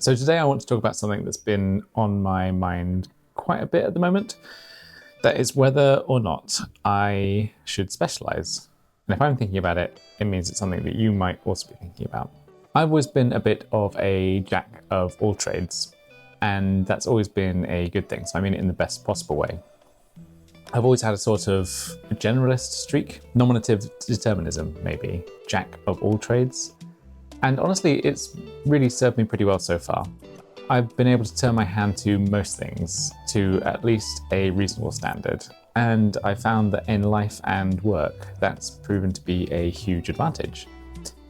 So today I want to talk about something that's been on my mind quite a bit at the moment. That is whether or not I should specialize. And if I'm thinking about it, it means it's something that you might also be thinking about. I've always been a bit of a jack of all trades, and that's always been a good thing. So I mean it in the best possible way. I've always had a sort of generalist streak, nominative determinism maybe, jack of all trades. And honestly, it's really served me pretty well so far. I've been able to turn my hand to most things to at least a reasonable standard. And I found that in life and work, that's proven to be a huge advantage.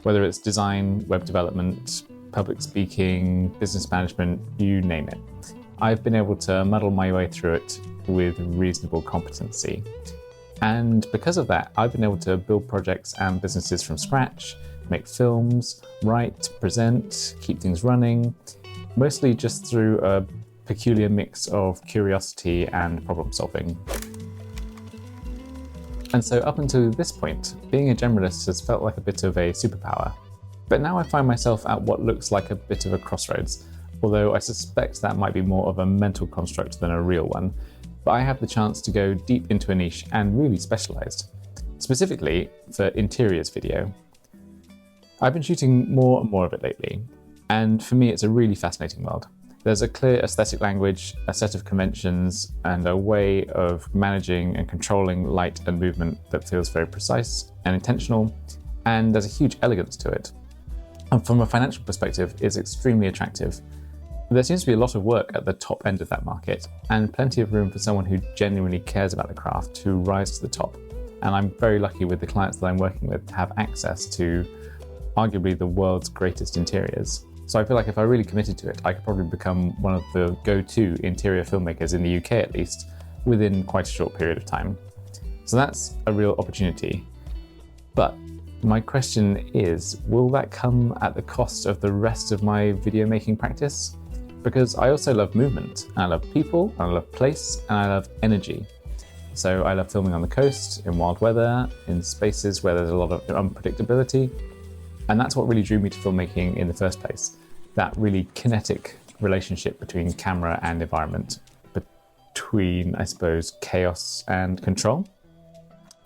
Whether it's design, web development, public speaking, business management, you name it. I've been able to muddle my way through it with reasonable competency. And because of that, I've been able to build projects and businesses from scratch, make films, write, present, keep things running, mostly just through a peculiar mix of curiosity and problem solving. And so up until this point, being a generalist has felt like a bit of a superpower. But now I find myself at what looks like a bit of a crossroads, although I suspect that might be more of a mental construct than a real one. But I have the chance to go deep into a niche and really specialized, specifically for interiors video. I've been shooting more and more of it lately, and for me it's a really fascinating world. There's a clear aesthetic language, a set of conventions, and a way of managing and controlling light and movement that feels very precise and intentional, and there's a huge elegance to it. And from a financial perspective, it's extremely attractive. There seems to be a lot of work at the top end of that market, and plenty of room for someone who genuinely cares about the craft to rise to the top. And I'm very lucky with the clients that I'm working with to have access to arguably the world's greatest interiors. So I feel like if I really committed to it, I could probably become one of the go-to interior filmmakers in the UK at least, within quite a short period of time. So that's a real opportunity. But my question is, will that come at the cost of the rest of my video making practice? Because I also love movement, and I love people, and I love place, and I love energy. So I love filming on the coast, in wild weather, in spaces where there's a lot of unpredictability. And that's what really drew me to filmmaking in the first place. That really kinetic relationship between camera and environment, between, I suppose, chaos and control.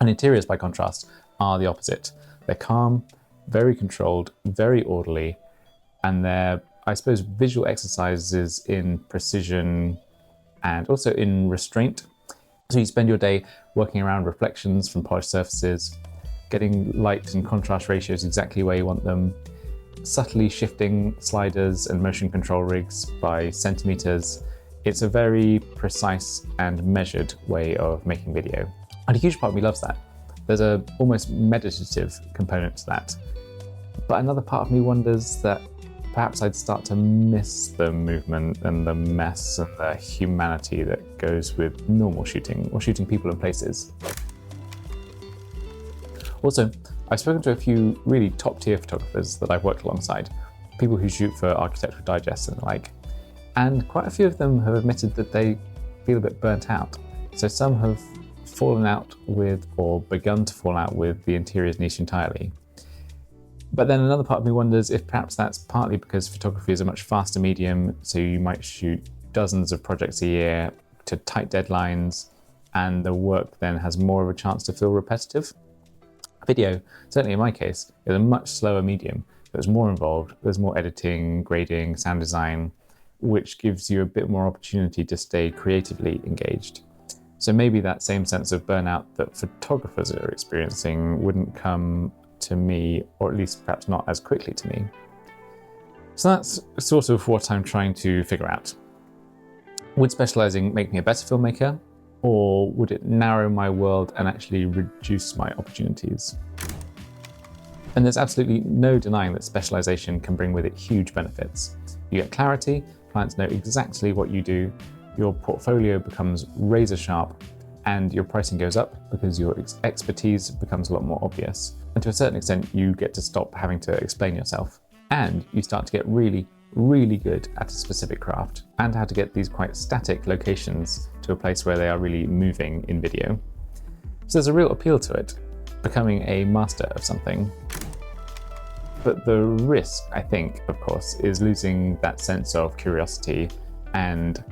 And interiors, by contrast, are the opposite. They're calm, very controlled, very orderly, and they're, I suppose, visual exercises in precision and also in restraint. So you spend your day working around reflections from polished surfaces, getting light and contrast ratios exactly where you want them, subtly shifting sliders and motion control rigs by centimeters. It's a very precise and measured way of making video. And a huge part of me loves that. There's a almost meditative component to that. But another part of me wonders that perhaps I'd start to miss the movement and the mess and the humanity that goes with normal shooting or shooting people and places. Also, I've spoken to a few really top-tier photographers that I've worked alongside, people who shoot for Architectural Digest and the like, and quite a few of them have admitted that they feel a bit burnt out. So some have fallen out with, or begun to fall out with, the interiors niche entirely. But then another part of me wonders if perhaps that's partly because photography is a much faster medium, so you might shoot dozens of projects a year to tight deadlines, and the work then has more of a chance to feel repetitive. Video, certainly in my case, is a much slower medium. There's more involved, there's more editing, grading, sound design, which gives you a bit more opportunity to stay creatively engaged. So maybe that same sense of burnout that photographers are experiencing wouldn't come to me, or at least perhaps not as quickly to me. So that's sort of what I'm trying to figure out. Would specializing make me a better filmmaker? Or would it narrow my world and actually reduce my opportunities? And there's absolutely no denying that specialization can bring with it huge benefits. You get clarity, clients know exactly what you do, your portfolio becomes razor sharp, and your pricing goes up because your expertise becomes a lot more obvious. And to a certain extent, you get to stop having to explain yourself. And you start to get really good at a specific craft and how to get these quite static locations to a place where they are really moving in video. So there's a real appeal to it, becoming a master of something. But the risk, I think, of course, is losing that sense of curiosity and,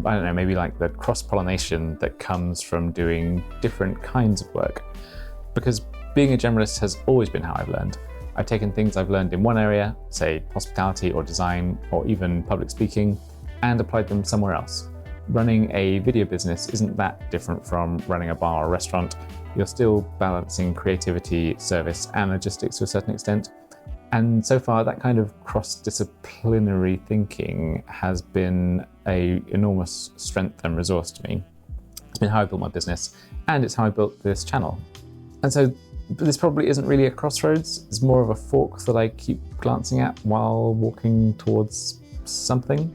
I don't know, maybe like the cross-pollination that comes from doing different kinds of work. Because being a generalist has always been how I've learned. I've taken things I've learned in one area, say hospitality or design or even public speaking, and applied them somewhere else. Running a video business isn't that different from running a bar or restaurant. You're still balancing creativity, service, and logistics to a certain extent. And so far, that kind of cross-disciplinary thinking has been an enormous strength and resource to me. It's been how I built my business, and it's how I built this channel. And so this probably isn't really a crossroads. It's more of a fork that I keep glancing at while walking towards something.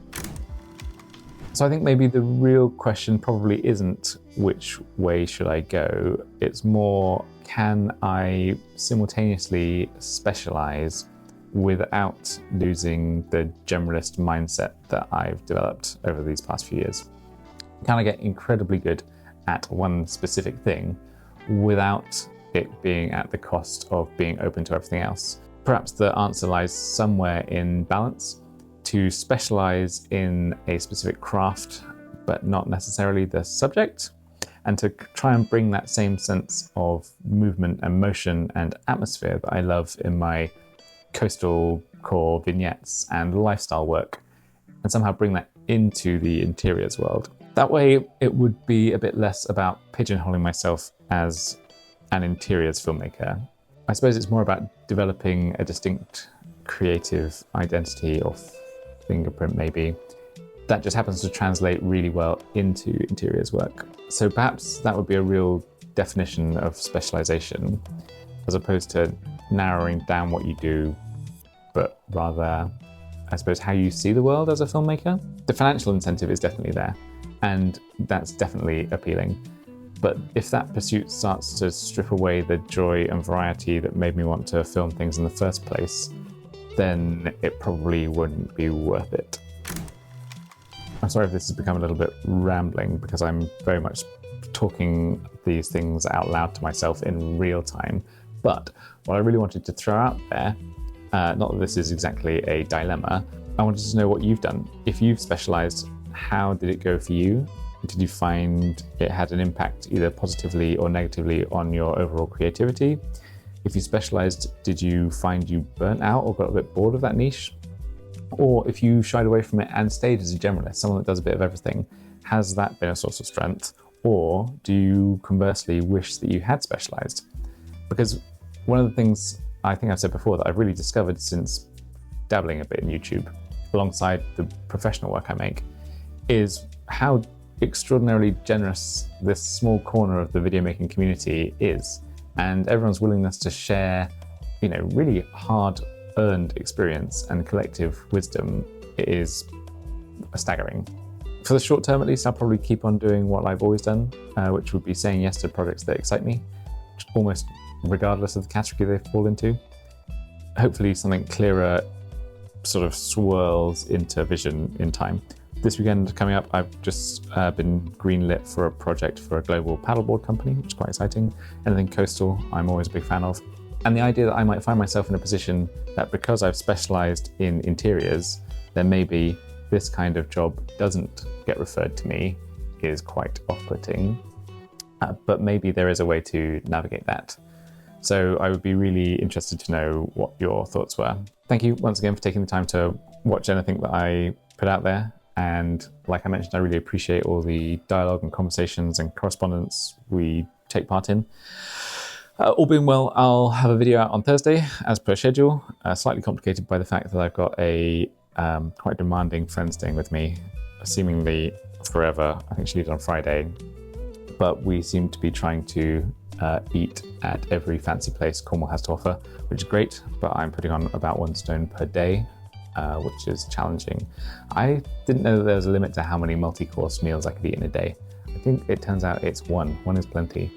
So I think maybe the real question probably isn't which way should I go. It's more, can I simultaneously specialize without losing the generalist mindset that I've developed over these past few years? Can I get incredibly good at one specific thing without it being at the cost of being open to everything else? Perhaps the answer lies somewhere in balance. To specialize in a specific craft, but not necessarily the subject, and to try and bring that same sense of movement and motion and atmosphere that I love in my coastal core vignettes and lifestyle work, and somehow bring that into the interiors world. That way, it would be a bit less about pigeonholing myself as an interiors filmmaker. I suppose it's more about developing a distinct creative identity or fingerprint, maybe, that just happens to translate really well into interiors work. So perhaps that would be a real definition of specialization, as opposed to narrowing down what you do, but rather, I suppose, how you see the world as a filmmaker. The financial incentive is definitely there, and that's definitely appealing. But if that pursuit starts to strip away the joy and variety that made me want to film things in the first place, then it probably wouldn't be worth it. I'm sorry if this has become a little bit rambling, because I'm very much talking these things out loud to myself in real time. But what I really wanted to throw out there, not that this is exactly a dilemma, I wanted to know what you've done. If you've specialized, how did it go for you? Did you find it had an impact either positively or negatively on your overall creativity? If you specialized, did you find you burnt out or got a bit bored of that niche? Or if you shied away from it and stayed as a generalist, someone that does a bit of everything, has that been a source of strength? Or do you conversely wish that you had specialized? Because one of the things I think I've said before that I've really discovered since dabbling a bit in YouTube, alongside the professional work I make, is how extraordinarily generous this small corner of the video making community is. And everyone's willingness to share, really hard-earned experience and collective wisdom is staggering. For the short term, at least, I'll probably keep on doing what I've always done, which would be saying yes to projects that excite me, almost regardless of the category they fall into. Hopefully something clearer sort of swirls into vision in time. This weekend coming up, I've just been greenlit for a project for a global paddleboard company, which is quite exciting. Anything coastal, I'm always a big fan of. And the idea that I might find myself in a position that because I've specialized in interiors, then maybe this kind of job doesn't get referred to me is quite off-putting. But maybe there is a way to navigate that. So I would be really interested to know what your thoughts were. Thank you once again for taking the time to watch anything that I put out there. And like I mentioned, I really appreciate all the dialogue and conversations and correspondence we take part in. All being well, I'll have a video out on Thursday as per schedule, slightly complicated by the fact that I've got a quite demanding friend staying with me, seemingly forever. I think she leaves on Friday, but we seem to be trying to eat at every fancy place Cornwall has to offer, which is great, but I'm putting on about 1 stone per day, which is challenging. I didn't know that there was a limit to how many multi-course meals I could eat in a day. I think it turns out it's 1. 1 is plenty.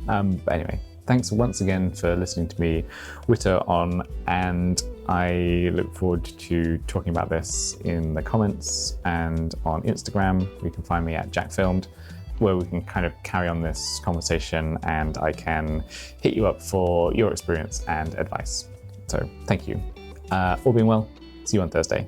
But anyway, thanks once again for listening to me witter on, and I look forward to talking about this in the comments and on Instagram. You can find me at JackFilmed, where we can kind of carry on this conversation and I can hit you up for your experience and advice. So thank you. All being well, see you on Thursday.